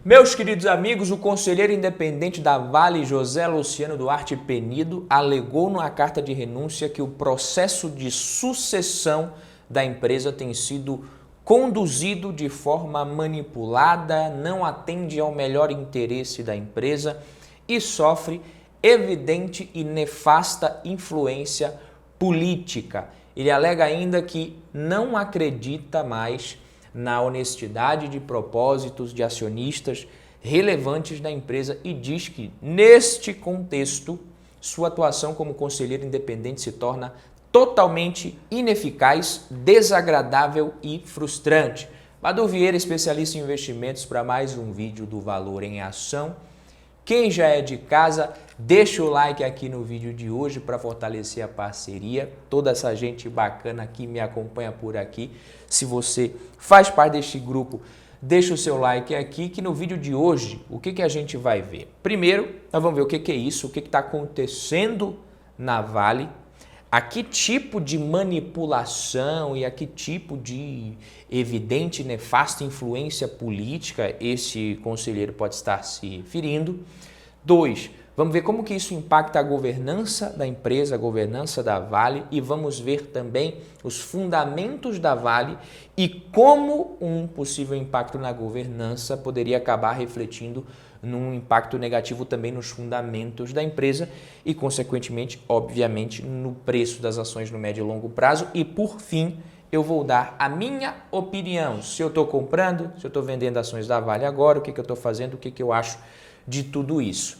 Meus queridos amigos, o conselheiro independente da Vale, José Luciano Duarte Penido, alegou numa carta de renúncia que o processo de sucessão da empresa tem sido conduzido de forma manipulada, não atende ao melhor interesse da empresa e sofre evidente e nefasta influência política. Ele alega ainda que não acredita mais na honestidade de propósitos de acionistas relevantes da empresa e diz que, neste contexto, sua atuação como conselheiro independente se torna totalmente ineficaz, desagradável e frustrante. Badu Vieira, especialista em investimentos, para mais um vídeo do Valor em Ação. Quem já é de casa, deixa o like aqui no vídeo de hoje para fortalecer a parceria. Toda essa gente bacana que me acompanha por aqui. Se você faz parte deste grupo, deixa o seu like aqui, que no vídeo de hoje, o que a gente vai ver? Primeiro, nós vamos ver o que é isso, o que está acontecendo na Vale, a que tipo de manipulação e a que tipo de evidente e nefasta influência política esse conselheiro pode estar se referindo. 2, vamos ver como que isso impacta a governança da empresa, a governança da Vale, e vamos ver também os fundamentos da Vale e como um possível impacto na governança poderia acabar refletindo num impacto negativo também nos fundamentos da empresa e, consequentemente, obviamente, no preço das ações no médio e longo prazo. E, por fim, eu vou dar a minha opinião. Se eu estou comprando, se eu estou vendendo ações da Vale agora, o que eu estou fazendo, o que eu acho de tudo isso.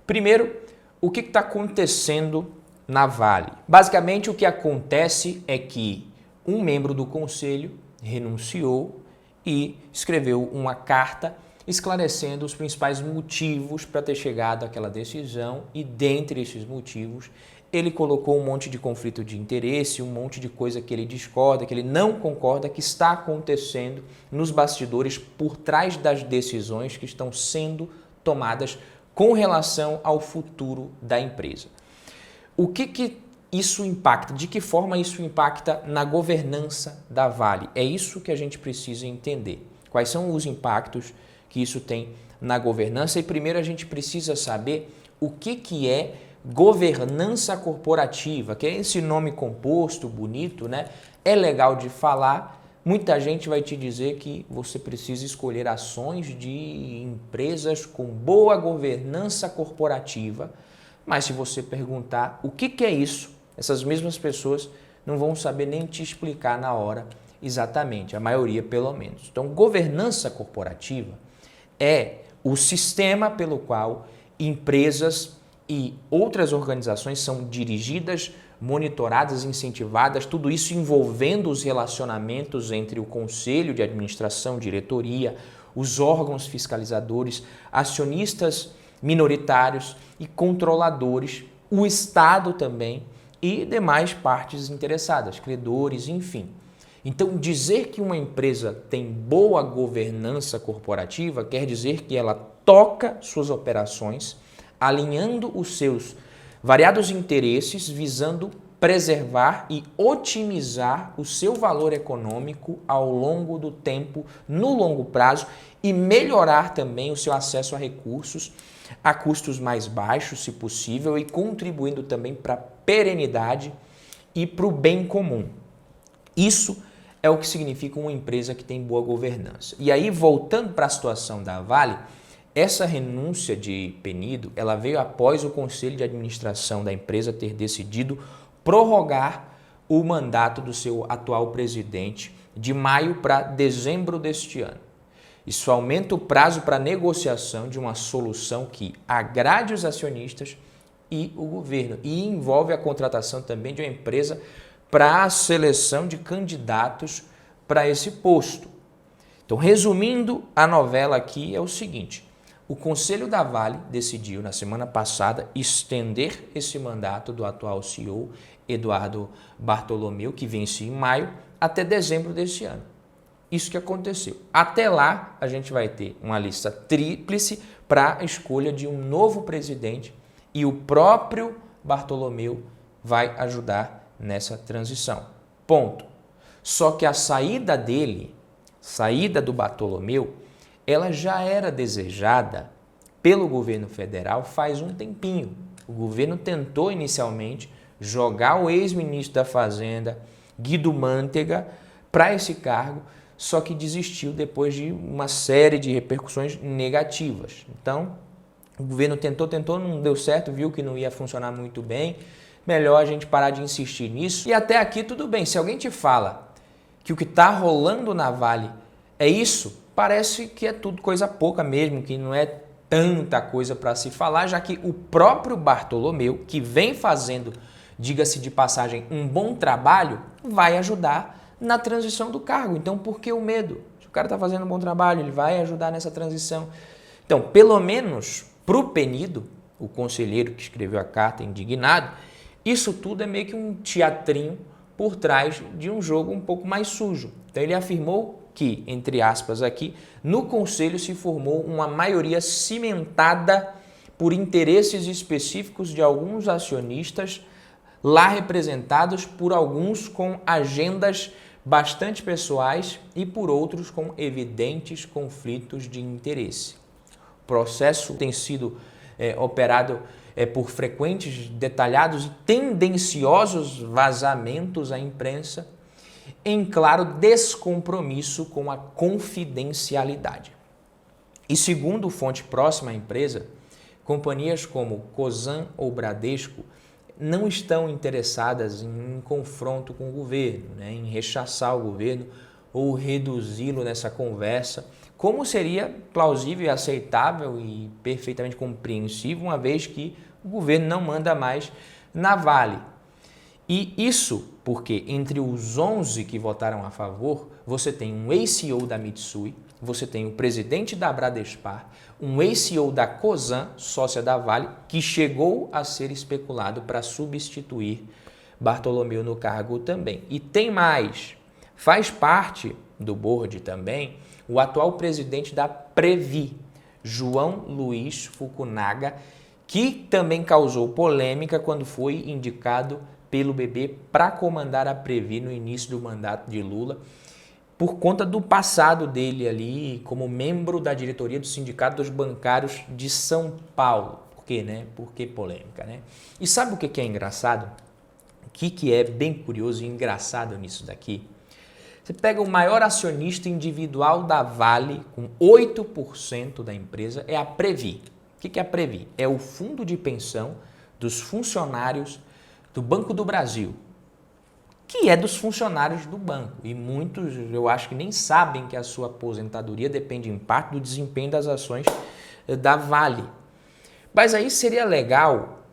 Primeiro, o que está acontecendo na Vale? Basicamente, o que acontece é que um membro do conselho renunciou e escreveu uma carta esclarecendo os principais motivos para ter chegado àquela decisão e, dentre esses motivos, ele colocou um monte de conflito de interesse, um monte de coisa que ele discorda, que ele não concorda, que está acontecendo nos bastidores por trás das decisões que estão sendo tomadas com relação ao futuro da empresa. O que isso impacta? De que forma isso impacta na governança da Vale? É isso que a gente precisa entender. Quais são os impactos que isso tem na governança? E primeiro a gente precisa saber o que é governança corporativa, que é esse nome composto, bonito, né? É legal de falar. Muita gente vai te dizer que você precisa escolher ações de empresas com boa governança corporativa, mas se você perguntar o que é isso, essas mesmas pessoas não vão saber nem te explicar na hora exatamente, a maioria pelo menos. Então, governança corporativa é o sistema pelo qual empresas e outras organizações são dirigidas, monitoradas, incentivadas, tudo isso envolvendo os relacionamentos entre o conselho de administração, diretoria, os órgãos fiscalizadores, acionistas minoritários e controladores, o Estado também e demais partes interessadas, credores, enfim. Então, dizer que uma empresa tem boa governança corporativa quer dizer que ela toca suas operações, alinhando os seus variados interesses, visando preservar e otimizar o seu valor econômico ao longo do tempo, no longo prazo, e melhorar também o seu acesso a recursos a custos mais baixos, se possível, e contribuindo também para a perenidade e para o bem comum. Isso é o que significa uma empresa que tem boa governança. E aí, voltando para a situação da Vale, essa renúncia de Penido, ela veio após o Conselho de Administração da empresa ter decidido prorrogar o mandato do seu atual presidente de maio para dezembro deste ano. Isso aumenta o prazo para negociação de uma solução que agrade os acionistas e o governo e envolve a contratação também de uma empresa para a seleção de candidatos para esse posto. Então, resumindo a novela aqui, é o seguinte: o Conselho da Vale decidiu, na semana passada, estender esse mandato do atual CEO, Eduardo Bartolomeu, que vence em maio, até dezembro deste ano. Isso que aconteceu. Até lá, a gente vai ter uma lista tríplice para a escolha de um novo presidente e o próprio Bartolomeu vai ajudar nessa transição. Ponto. Só que a saída dele, saída do Bartolomeu, ela já era desejada pelo governo federal faz um tempinho. O governo tentou inicialmente jogar o ex-ministro da Fazenda, Guido Mantega, para esse cargo, só que desistiu depois de uma série de repercussões negativas. Então, o governo tentou, não deu certo, viu que não ia funcionar muito bem, melhor a gente parar de insistir nisso. E até aqui tudo bem, se alguém te fala que o que está rolando na Vale é isso, parece que é tudo coisa pouca mesmo, que não é tanta coisa para se falar, já que o próprio Bartolomeu, que vem fazendo, diga-se de passagem, um bom trabalho, vai ajudar na transição do cargo. Então, por que o medo? Se o cara está fazendo um bom trabalho, ele vai ajudar nessa transição. Então, pelo menos para o Penido, o conselheiro que escreveu a carta indignado, isso tudo é meio que um teatrinho por trás de um jogo um pouco mais sujo. Então, ele afirmou que, entre aspas aqui, no Conselho se formou uma maioria cimentada por interesses específicos de alguns acionistas lá representados por alguns com agendas bastante pessoais e por outros com evidentes conflitos de interesse. O processo tem sido operado por frequentes, detalhados e tendenciosos vazamentos à imprensa, em claro descompromisso com a confidencialidade. E segundo fonte próxima à empresa, companhias como Cosan ou Bradesco não estão interessadas em confronto com o governo, em rechaçar o governo ou reduzi-lo nessa conversa, como seria plausível e aceitável e perfeitamente compreensível, uma vez que o governo não manda mais na Vale. E isso porque entre os 11 que votaram a favor, você tem um ex-CEO da Mitsui, você tem o presidente da Bradespar, um ex-CEO da Cosan, sócia da Vale, que chegou a ser especulado para substituir Bartolomeu no cargo também. E tem mais, faz parte do board também o atual presidente da Previ, João Luiz Fukunaga, que também causou polêmica quando foi indicado pelo BB para comandar a Previ no início do mandato de Lula, por conta do passado dele ali como membro da diretoria do Sindicato dos Bancários de São Paulo. Por quê, né? Por que polêmica, né? E sabe o que é engraçado? O que é bem curioso e engraçado nisso daqui? Você pega o maior acionista individual da Vale, com 8% da empresa, é a Previ. O que é a Previ? É o fundo de pensão dos funcionários do Banco do Brasil, que é dos funcionários do banco. E muitos, eu acho que nem sabem que a sua aposentadoria depende em parte do desempenho das ações da Vale. Mas aí seria legal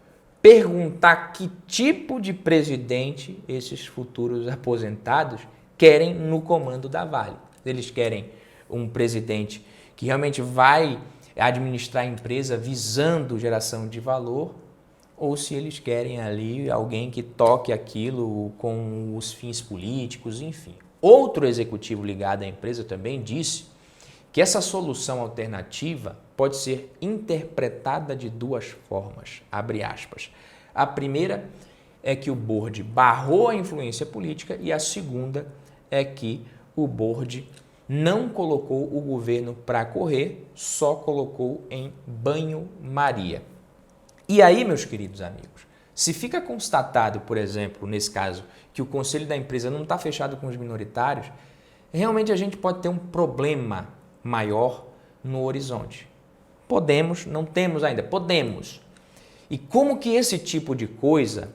perguntar que tipo de presidente esses futuros aposentados querem no comando da Vale. Eles querem um presidente que realmente vai administrar a empresa visando geração de valor, ou se eles querem ali alguém que toque aquilo com os fins políticos, enfim. Outro executivo ligado à empresa também disse que essa solução alternativa pode ser interpretada de duas formas, abre aspas. A primeira é que o board barrou a influência política e a segunda é que o board não colocou o governo para correr, só colocou em banho-maria. E aí, meus queridos amigos, se fica constatado, por exemplo, nesse caso, que o conselho da empresa não está fechado com os minoritários, realmente a gente pode ter um problema maior no horizonte. Podemos, não temos ainda, podemos. E como que esse tipo de coisa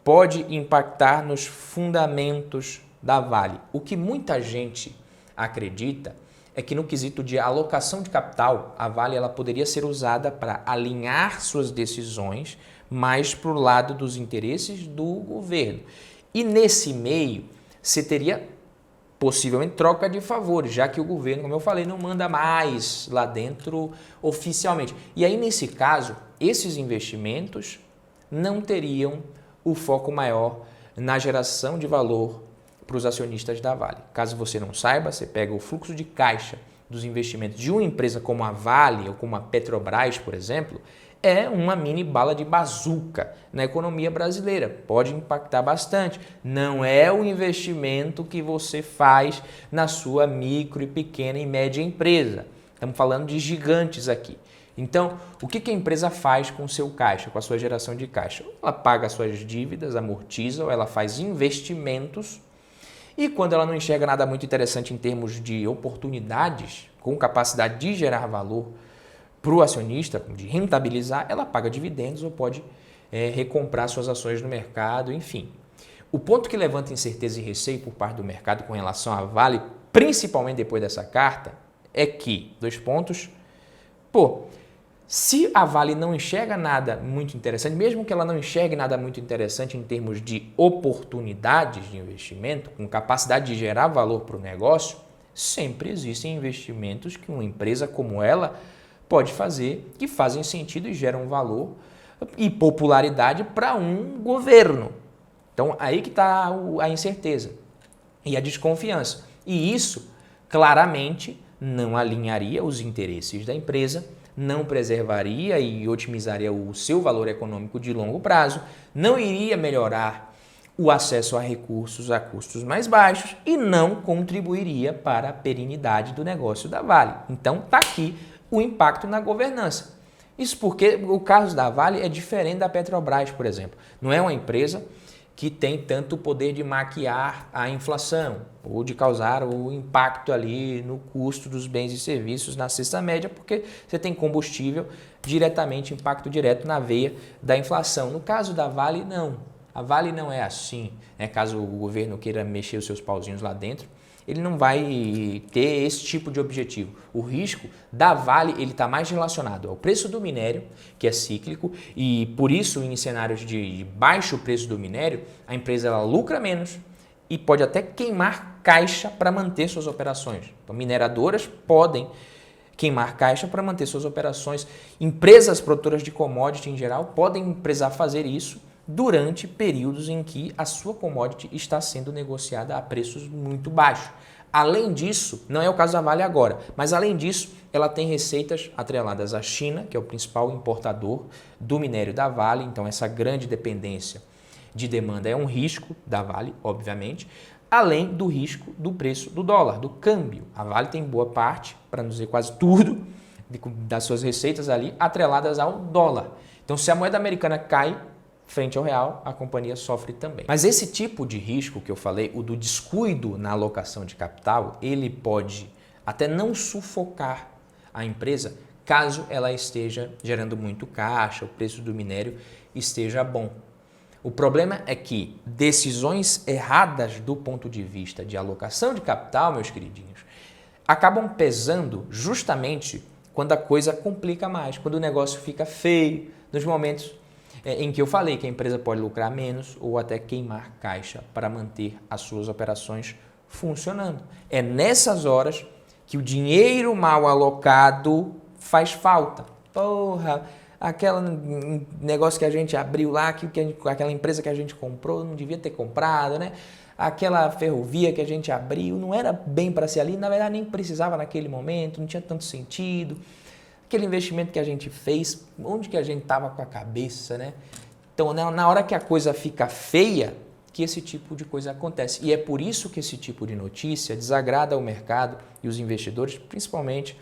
pode impactar nos fundamentos da Vale? O que muita gente acredita é que no quesito de alocação de capital, a Vale ela poderia ser usada para alinhar suas decisões mais para o lado dos interesses do governo. E nesse meio, você teria possivelmente troca de favores, já que o governo, como eu falei, não manda mais lá dentro oficialmente. E aí, nesse caso, esses investimentos não teriam o foco maior na geração de valor para os acionistas da Vale. Caso você não saiba, você pega o fluxo de caixa dos investimentos de uma empresa como a Vale ou como a Petrobras, por exemplo, é uma mini bala de bazuca na economia brasileira. Pode impactar bastante. Não é o investimento que você faz na sua micro e pequena e média empresa. Estamos falando de gigantes aqui. Então, o que a empresa faz com o seu caixa, com a sua geração de caixa? Ela paga as suas dívidas, amortiza, ou ela faz investimentos e quando ela não enxerga nada muito interessante em termos de oportunidades, com capacidade de gerar valor para o acionista, de rentabilizar, ela paga dividendos ou pode recomprar suas ações no mercado, enfim. O ponto que levanta incerteza e receio por parte do mercado com relação à Vale, principalmente depois dessa carta, é que, dois pontos, se a Vale não enxerga nada muito interessante, mesmo que ela não enxergue nada muito interessante em termos de oportunidades de investimento, com capacidade de gerar valor para o negócio, sempre existem investimentos que uma empresa como ela pode fazer, que fazem sentido e geram valor e popularidade para um governo. Então, aí que está a incerteza e a desconfiança. E isso, claramente, não alinharia os interesses da empresa, não preservaria e otimizaria o seu valor econômico de longo prazo, não iria melhorar o acesso a recursos a custos mais baixos e não contribuiria para a perenidade do negócio da Vale. Então, está aqui o impacto na governança. Isso porque o caso da Vale é diferente da Petrobras, por exemplo. Não é uma empresa que tem tanto poder de maquiar a inflação ou de causar o impacto ali no custo dos bens e serviços na cesta média, porque você tem combustível diretamente, impacto direto na veia da inflação. No caso da Vale, não. A Vale não é assim, né? Caso o governo queira mexer os seus pauzinhos lá dentro, ele não vai ter esse tipo de objetivo. O risco da Vale ele está mais relacionado ao preço do minério, que é cíclico, e por isso em cenários de baixo preço do minério, a empresa ela lucra menos e pode até queimar caixa para manter suas operações. Então, mineradoras podem queimar caixa para manter suas operações. Empresas produtoras de commodity em geral podem precisar fazer isso durante períodos em que a sua commodity está sendo negociada a preços muito baixos. Além disso, não é o caso da Vale agora, mas além disso, ela tem receitas atreladas à China, que é o principal importador do minério da Vale, então essa grande dependência de demanda é um risco da Vale, obviamente, além do risco do preço do dólar, do câmbio. A Vale tem boa parte, para não dizer quase tudo, das suas receitas ali atreladas ao dólar. Então, se a moeda americana cai frente ao real, a companhia sofre também. Mas esse tipo de risco que eu falei, o do descuido na alocação de capital, ele pode até não sufocar a empresa caso ela esteja gerando muito caixa, o preço do minério esteja bom. O problema é que decisões erradas do ponto de vista de alocação de capital, meus queridinhos, acabam pesando justamente quando a coisa complica mais, quando o negócio fica feio, nos momentos em que eu falei que a empresa pode lucrar menos ou até queimar caixa para manter as suas operações funcionando. É nessas horas que o dinheiro mal alocado faz falta. Porra, aquele negócio que a gente abriu lá, aquela empresa que a gente comprou, não devia ter comprado, né? Aquela ferrovia que a gente abriu, não era bem para ser ali, na verdade nem precisava naquele momento, não tinha tanto sentido. Aquele investimento que a gente fez, onde que a gente estava com a cabeça, né? Então, na hora que a coisa fica feia, que esse tipo de coisa acontece. E é por isso que esse tipo de notícia desagrada o mercado e os investidores, principalmente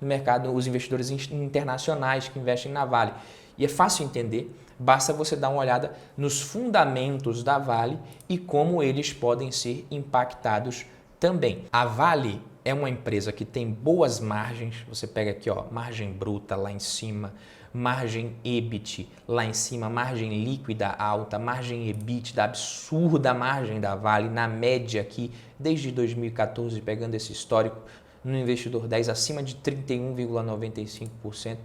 no mercado, os investidores internacionais que investem na Vale. E é fácil entender, basta você dar uma olhada nos fundamentos da Vale e como eles podem ser impactados também. A Vale é uma empresa que tem boas margens, você pega aqui, ó, margem bruta lá em cima, margem EBIT lá em cima, margem líquida alta, margem EBITDA absurda, a margem da Vale na média aqui, desde 2014, pegando esse histórico, no investidor 10 acima de 31,95%,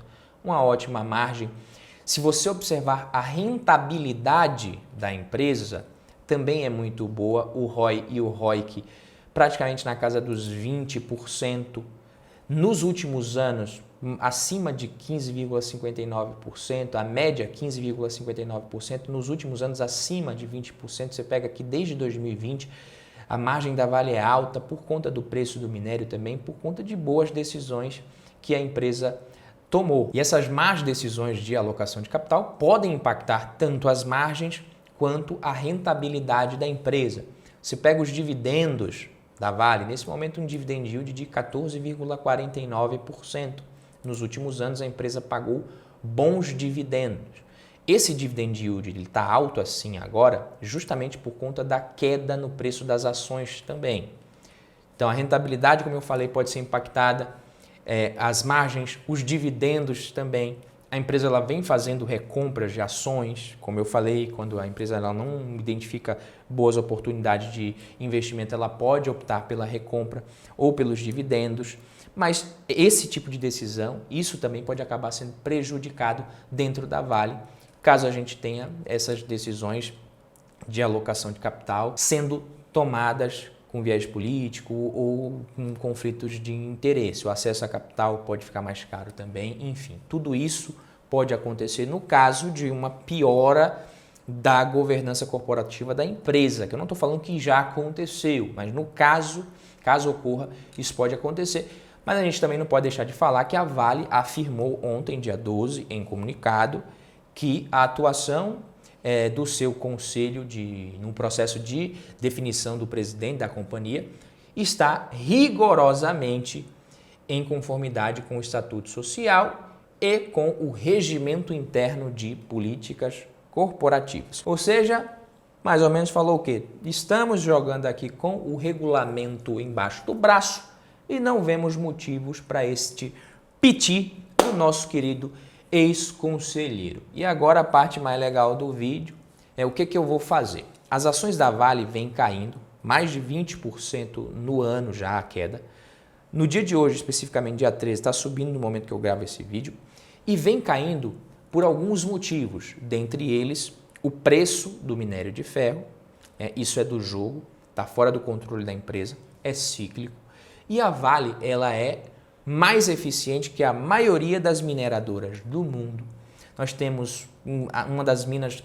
uma ótima margem. Se você observar a rentabilidade da empresa, também é muito boa, o ROI e o ROIC praticamente na casa dos 20%. Nos últimos anos, acima de 15,59%, a média 15,59%, nos últimos anos acima de 20%, você pega aqui desde 2020, a margem da Vale é alta por conta do preço do minério também, por conta de boas decisões que a empresa tomou. E essas más decisões de alocação de capital podem impactar tanto as margens quanto a rentabilidade da empresa. Você pega os dividendos da Vale, nesse momento um dividend yield de 14,49%. Nos últimos anos a empresa pagou bons dividendos. Esse dividend yield está alto assim agora justamente por conta da queda no preço das ações também. Então a rentabilidade, como eu falei, pode ser impactada, as margens, os dividendos também. A empresa ela vem fazendo recompras de ações, como eu falei, quando a empresa ela não identifica boas oportunidades de investimento, ela pode optar pela recompra ou pelos dividendos. Mas esse tipo de decisão, isso também pode acabar sendo prejudicado dentro da Vale, caso a gente tenha essas decisões de alocação de capital sendo tomadas com viés político ou com conflitos de interesse. O acesso a capital pode ficar mais caro também, enfim. Tudo isso pode acontecer no caso de uma piora da governança corporativa da empresa, que eu não estou falando que já aconteceu, mas no caso ocorra, isso pode acontecer. Mas a gente também não pode deixar de falar que a Vale afirmou ontem, dia 12, em comunicado, que a atuação do seu conselho no processo de definição do presidente da companhia está rigorosamente em conformidade com o Estatuto Social e com o Regimento Interno de Políticas Corporativas. Ou seja, mais ou menos falou o quê? Estamos jogando aqui com o regulamento embaixo do braço e não vemos motivos para este piti do nosso querido ex-conselheiro. E agora a parte mais legal do vídeo é o que eu vou fazer. As ações da Vale vêm caindo, mais de 20% no ano já a queda. No dia de hoje, especificamente dia 13, está subindo no momento que eu gravo esse vídeo e vem caindo por alguns motivos, dentre eles o preço do minério de ferro, isso é do jogo, está fora do controle da empresa, é cíclico, e a Vale ela é mais eficiente que a maioria das mineradoras do mundo. Nós temos uma das minas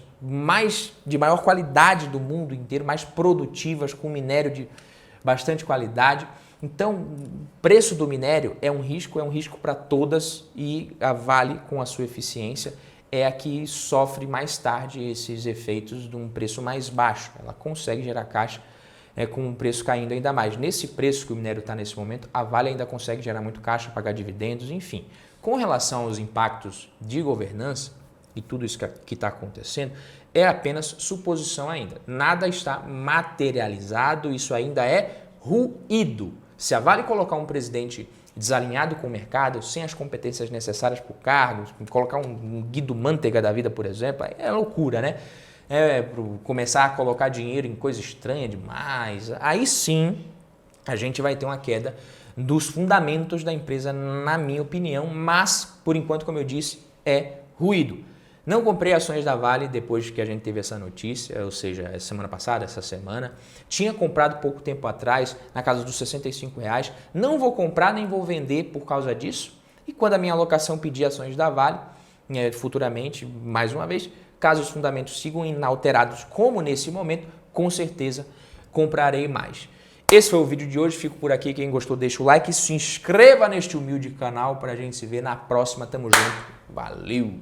de maior qualidade do mundo inteiro, mais produtivas, com minério de bastante qualidade. Então, o preço do minério é um risco para todas e a Vale, com a sua eficiência, é a que sofre mais tarde esses efeitos de um preço mais baixo. Ela consegue gerar caixa com o preço caindo ainda mais. Nesse preço que o minério está nesse momento, a Vale ainda consegue gerar muito caixa, pagar dividendos, enfim. Com relação aos impactos de governança e tudo isso que está acontecendo, é apenas suposição ainda. Nada está materializado, isso ainda é ruído. Se a Vale colocar um presidente desalinhado com o mercado, sem as competências necessárias para o cargo, colocar um Guido Mantega da vida, por exemplo, é loucura, né? Começar a colocar dinheiro em coisa estranha demais, aí sim a gente vai ter uma queda dos fundamentos da empresa, na minha opinião, mas por enquanto, como eu disse, é ruído. Não comprei ações da Vale depois que a gente teve essa notícia, ou seja, semana passada, essa semana. Tinha comprado pouco tempo atrás, na casa dos R$65. Não vou comprar nem vou vender por causa disso. E quando a minha alocação pedir ações da Vale, futuramente, mais uma vez, caso os fundamentos sigam inalterados como nesse momento, com certeza comprarei mais. Esse foi o vídeo de hoje, fico por aqui. Quem gostou, deixa o like e se inscreva neste humilde canal para a gente se ver na próxima. Tamo junto, valeu!